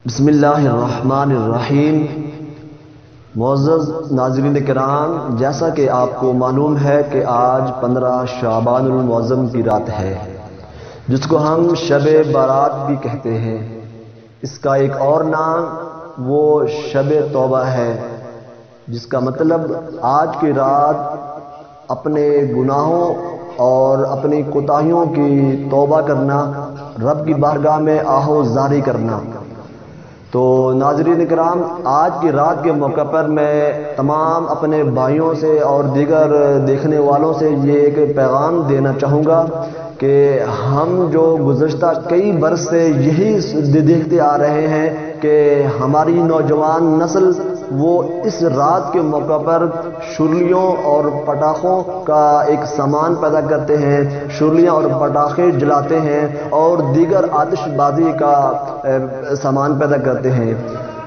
بسم اللہ الرحمن الرحیم۔ معزز ناظرین کرام، جیسا کہ آپ کو معلوم ہے کہ آج 15 شعبان المعظم کی رات ہے، جس کو ہم شب بارات بھی کہتے ہیں۔ اس کا ایک اور نام وہ شب توبہ ہے، جس کا مطلب آج کی رات اپنے گناہوں اور اپنی کوتاہیوں کی توبہ کرنا، رب کی بارگاہ میں آہو زاری کرنا۔ تو ناظرین کرام، آج کی رات کے موقع پر میں تمام اپنے بھائیوں سے اور دیگر دیکھنے والوں سے یہ ایک پیغام دینا چاہوں گا کہ ہم جو گزشتہ کئی برس سے یہی دیکھتے آ رہے ہیں کہ ہماری نوجوان نسل وہ اس رات کے موقع پر شرلیوں اور پٹاخوں کا ایک سامان پیدا کرتے ہیں، شرلیاں اور پٹاخے جلاتے ہیں اور دیگر آتش بازی کا سامان پیدا کرتے ہیں،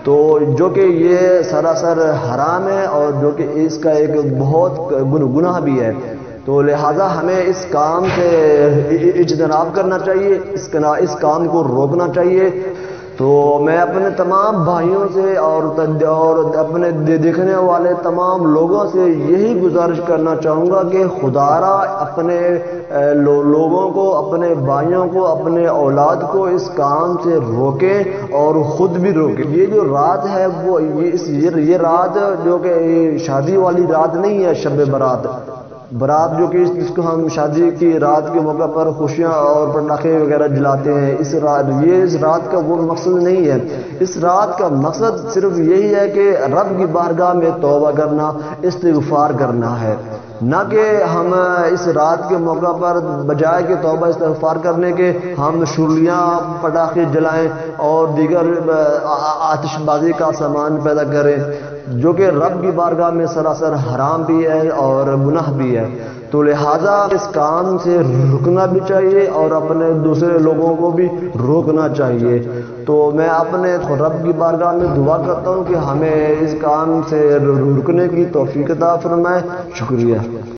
تو جو کہ یہ سراسر حرام ہے اور جو کہ اس کا ایک بہت گناہ بھی ہے۔ تو لہٰذا ہمیں اس کام سے اجتناب کرنا چاہیے، اس کام کو روکنا چاہیے۔ تو میں اپنے تمام بھائیوں سے اور اپنے دیکھنے والے تمام لوگوں سے یہی گزارش کرنا چاہوں گا کہ خدارا اپنے لوگوں کو، اپنے بھائیوں کو، اپنے اولاد کو اس کام سے روکیں اور خود بھی روکیں۔ یہ جو رات ہے وہ یہ رات جو کہ شادی والی رات نہیں ہے، شب برات جو کہ جس کو ہم شادی کی رات کے موقع پر خوشیاں اور پٹاخے وغیرہ جلاتے ہیں، اس رات کا وہ مقصد نہیں ہے۔ اس رات کا مقصد صرف یہی ہے کہ رب کی بارگاہ میں توبہ کرنا، استغفار کرنا ہے، نہ کہ ہم اس رات کے موقع پر بجائے کہ توبہ استغفار کرنے کے ہم شرلیاں پٹاخے جلائیں اور دیگر آتش بازی کا سامان پیدا کریں، جو کہ رب کی بارگاہ میں سراسر حرام بھی ہے اور گناہ بھی ہے۔ تو لہٰذا اس کام سے رکنا بھی چاہیے اور اپنے دوسرے لوگوں کو بھی روکنا چاہیے۔ تو میں اپنے رب کی بارگاہ میں دعا کرتا ہوں کہ ہمیں اس کام سے رکنے کی توفیق عطا فرمائے۔ شکریہ۔